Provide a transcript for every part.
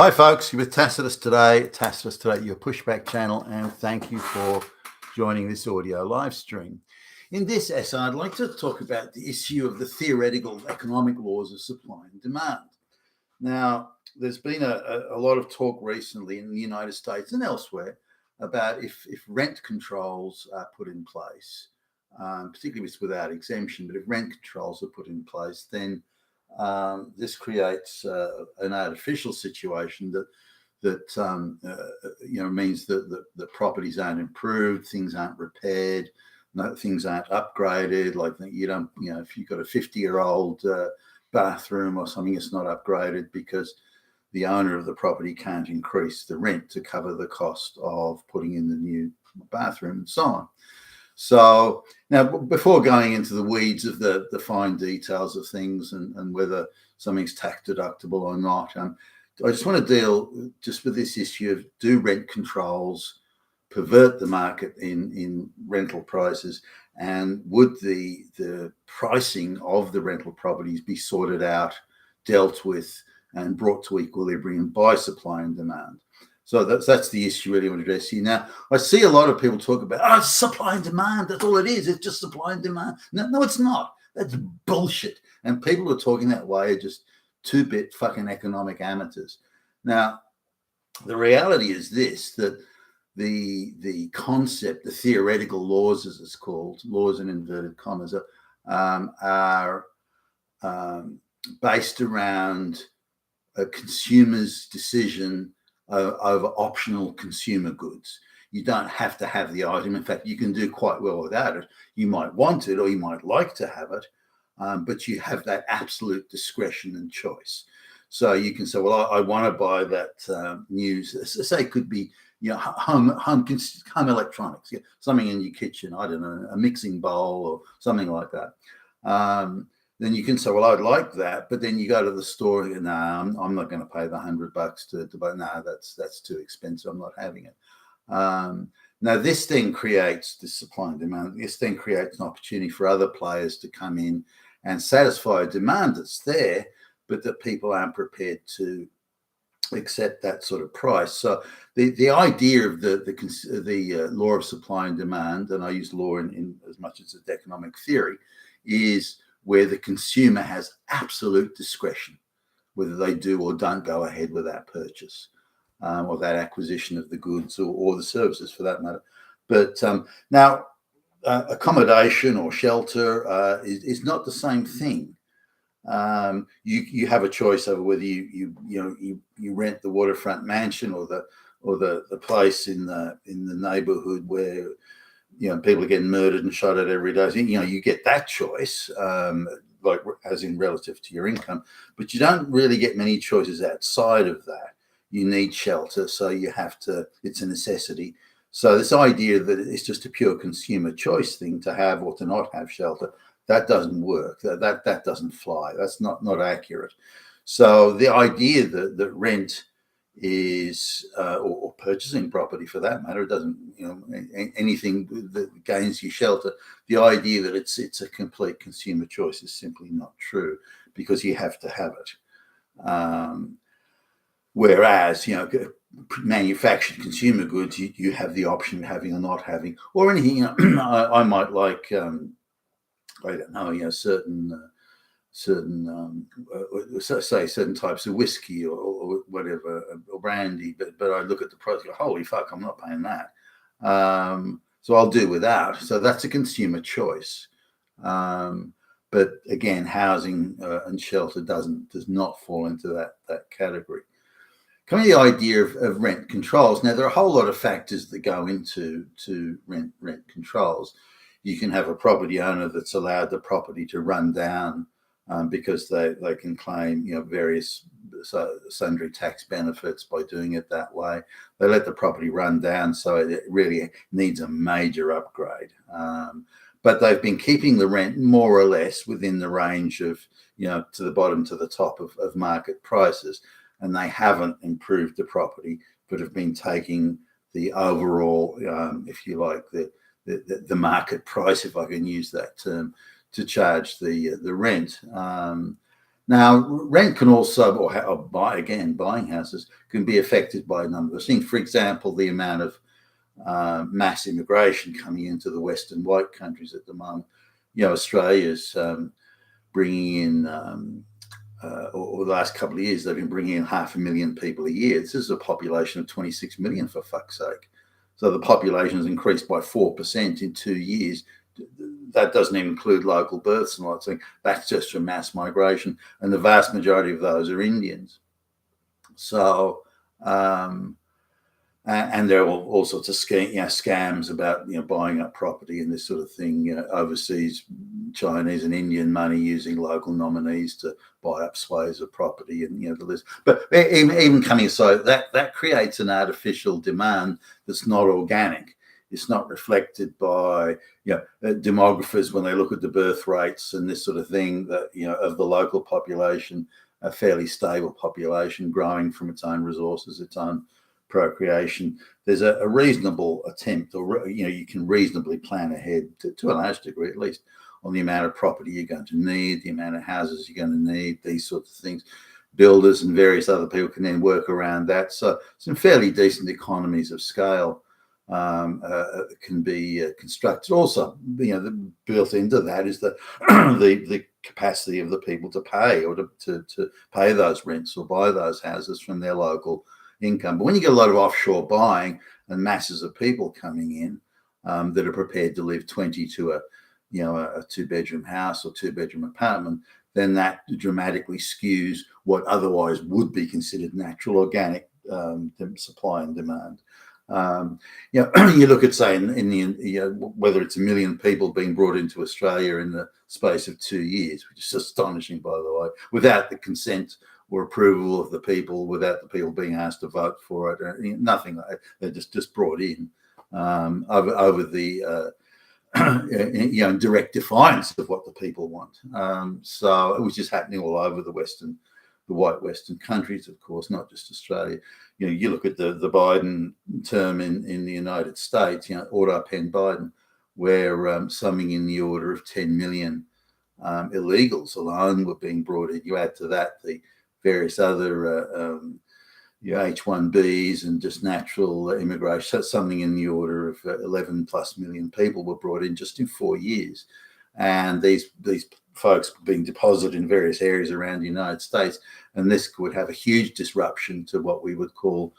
Hi, folks. You're with Tacitus today. Tacitus today, your pushback channel, and thank you for joining this audio live stream. In this essay, I'd like to talk about the issue of the theoretical economic laws of supply and demand. Now, there's been a lot of talk recently in the United States and elsewhere about if rent controls are put in place, particularly if it's without exemption, but if rent controls are put in place, then this creates an artificial situation that means that the properties aren't improved, things aren't repaired, things aren't upgraded. Like you don't, if you've got a 50-year-old bathroom or something, it's not upgraded because the owner of the property can't increase the rent to cover the cost of putting in the new bathroom and so on. So now, before going into the weeds of the fine details of things and whether something's tax deductible or not, I just want to deal just with this issue of, do rent controls pervert the market in rental prices, and would the pricing of the rental properties be sorted out, dealt with, and brought to equilibrium by supply and demand? So that's the issue really I want to address here. Now, I see a lot of people talk about, it's supply and demand. That's all it is. It's just supply and demand. No, it's not. That's bullshit. And people who are talking that way are just two-bit fucking economic amateurs. Now, the reality is this, that the concept, the theoretical laws, as it's called, laws in inverted commas, are based around a consumer's decision over optional consumer goods. You don't have to have the item. In fact, you can do quite well without it. You might want it or you might like to have it, but you have that absolute discretion and choice. So you can say, well, I want to buy that new, say it could be, home electronics, something in your kitchen, I don't know, a mixing bowl or something like that. Then you can say, well, I'd like that, but then you go to the store and no, I'm not going to pay the $100 to buy. No, that's too expensive. I'm not having it. Now, this then creates the supply and demand. This then creates an opportunity for other players to come in and satisfy a demand that's there, but that people aren't prepared to accept that sort of price. So the idea of the law of supply and demand, and I use law in as much as it's economic theory, is where the consumer has absolute discretion whether they do or don't go ahead with that purchase or that acquisition of the goods or the services for that matter. But now, accommodation or shelter is not the same thing. You have a choice over whether you rent the waterfront mansion or the place in the neighborhood where people are getting murdered and shot at every day. You get that choice, like as in relative to your income, but you don't really get many choices outside of that. You need shelter, so you have to. It's a necessity. So this idea that it's just a pure consumer choice thing to have or to not have shelter, that doesn't work. That doesn't fly. That's not accurate. So the idea that rent is or purchasing property for that matter, it doesn't anything that gains you shelter, the idea that it's a complete consumer choice is simply not true, because you have to have it. Whereas manufactured consumer goods, you have the option of having or not having, or anything. I might like I don't know, certain types of whiskey or whatever, or brandy, but I look at the price and go, holy fuck, I'm not paying that. So I'll do without. So that's a consumer choice. But again, housing and shelter does not fall into that category. Coming to the idea of rent controls. Now, there are a whole lot of factors that go into rent controls. You can have a property owner that's allowed the property to run down because they can claim various sundry tax benefits by doing it that way. They let the property run down, so it really needs a major upgrade. But they've been keeping the rent more or less within the range of to the bottom to the top of market prices, and they haven't improved the property, but have been taking the overall, if you like, the market price, if I can use that term, to charge the rent. Now, rent can also, buying houses can be affected by a number of things. For example, the amount of mass immigration coming into the Western white countries at the moment. Australia's bringing in, or the last couple of years, they've been bringing in 500,000 people a year. This is a population of 26 million, for fuck's sake. So the population has increased by 4% in 2 years. That doesn't even include local births and all that thing. That's just from mass migration, and the vast majority of those are Indians. So, and there are all sorts of scams about buying up property and this sort of thing. Overseas Chinese and Indian money using local nominees to buy up swathes of property, and the list. But even coming aside, that creates an artificial demand that's not organic. It's not reflected by demographers when they look at the birth rates and this sort of thing, that of the local population, a fairly stable population growing from its own resources, its own procreation. There's a reasonable attempt, or you can reasonably plan ahead to a large degree, at least, on the amount of property you're going to need, the amount of houses you're going to need, these sorts of things. Builders and various other people can then work around that. So some fairly decent economies of scale can be constructed. Also, built into that is the capacity of the people to pay, or to pay those rents or buy those houses from their local income. But when you get a lot of offshore buying and masses of people coming in that are prepared to live 20 to a 2-bedroom house or 2-bedroom apartment, then that dramatically skews what otherwise would be considered natural, organic supply and demand. You look at, say, whether it's 1 million people being brought into Australia in the space of 2 years, which is astonishing, by the way, without the consent or approval of the people, without the people being asked to vote for it, nothing like that. They're just brought in over the direct defiance of what the people want. So it was just happening all over the white Western countries, of course, not just Australia. You look at the Biden term in the United States, Order Penn Biden, where something in the order of 10 million illegals alone were being brought in. You add to that the various other H-1Bs and just natural immigration. So something in the order of 11 plus million people were brought in just in 4 years. And these folks being deposited in various areas around the United States. And this would have a huge disruption to what we would call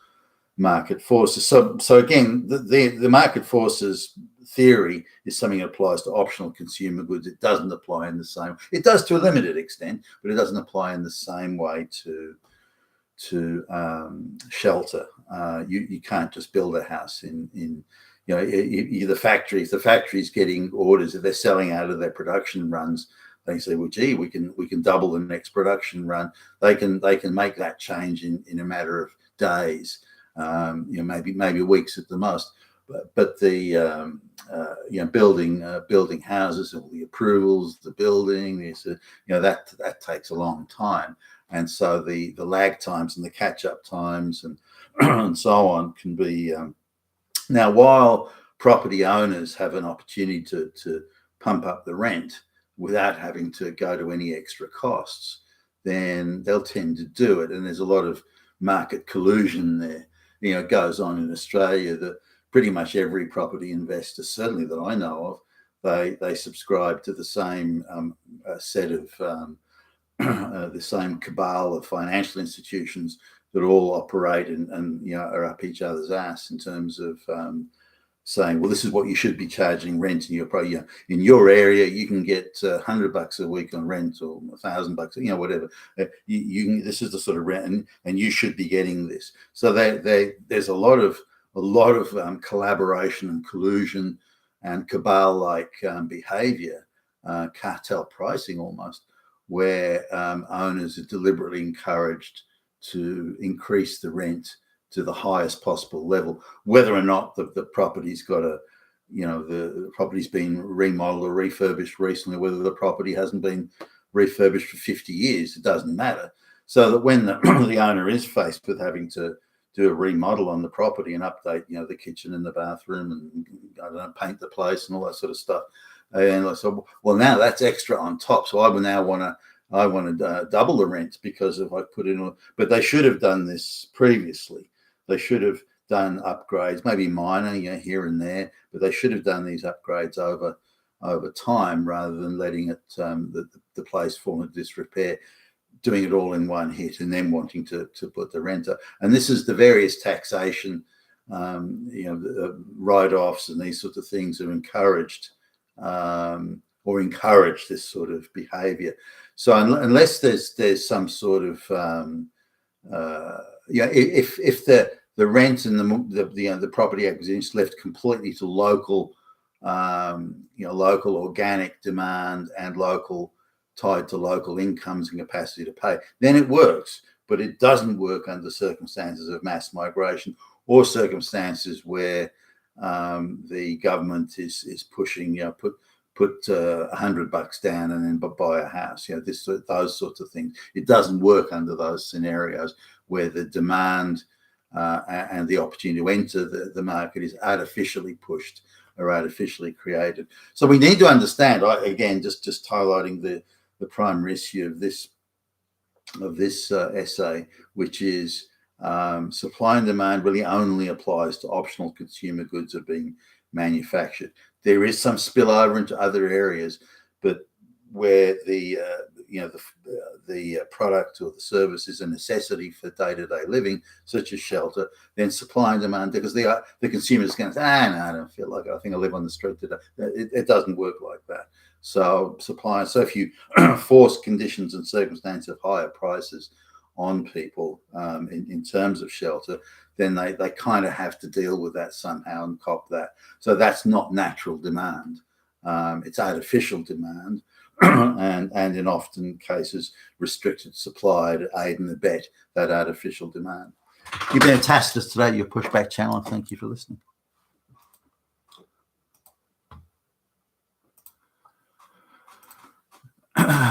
market forces. So again, the market forces theory is something that applies to optional consumer goods. It doesn't apply in the same. It does to a limited extent, but it doesn't apply in the same way to shelter. You can't just build a house in the factories. The factories getting orders, if they're selling out of their production runs, they say, well, gee, we can double the next production run. They can make that change in a matter of days, maybe weeks at the most. But the building houses, all the approvals, the building, that takes a long time, and so the lag times and the catch up times and and so on can be. Now, while property owners have an opportunity to pump up the rent without having to go to any extra costs, then they'll tend to do it. And there's a lot of market collusion there. Goes on in Australia that pretty much every property investor, certainly that I know of, they subscribe to the same set of the same cabal of financial institutions that all operate and are up each other's ass in terms of saying, well, this is what you should be charging rent in your area. You can get $100 a week on rent, or $1,000, whatever. This is the sort of rent, and you should be getting this. So there's a lot of collaboration and collusion and cabal-like behavior, cartel pricing almost, where owners are deliberately encouraged to increase the rent to the highest possible level, whether or not the property's got the property's been remodeled or refurbished recently, whether the property hasn't been refurbished for 50 years, it doesn't matter. So that when the owner is faced with having to do a remodel on the property and update, the kitchen and the bathroom and paint the place and all that sort of stuff, and I said, well, now that's extra on top. So I will now want to I want to double the rents because if I put in, but they should have done this previously. They should have done upgrades, maybe minor, here and there, but they should have done these upgrades over time rather than letting it the place fall into disrepair, doing it all in one hit and then wanting to put the rent up. And this is the various taxation, write-offs and these sorts of things are encouraged or encourage this sort of behaviour. So unless there's some sort of if the rent and the property acquisition is left completely to local local organic demand and tied to local incomes and capacity to pay, then it works. But it doesn't work under circumstances of mass migration or circumstances where the government is pushing, put $100 down and then buy a house. Those sorts of things. It doesn't work under those scenarios where the demand and the opportunity to enter the market is artificially pushed or artificially created. So we need to understand. Again, just highlighting the primary issue of this essay, which is supply and demand really only applies to optional consumer goods that are being manufactured. There is some spillover into other areas, but where the product or the service is a necessity for day-to-day living, such as shelter, then supply and demand, because the consumer is going to say, no, I don't feel like it. I think I live on the street today. It doesn't work like that. So supply. So if you force conditions and circumstances of higher prices on people in terms of shelter, then they kind of have to deal with that somehow and cop that. So that's not natural demand. It's artificial demand. and in often cases restricted supply to aid and abet that artificial demand. You've been a taskist today, your Pushback channel, and thank you for listening.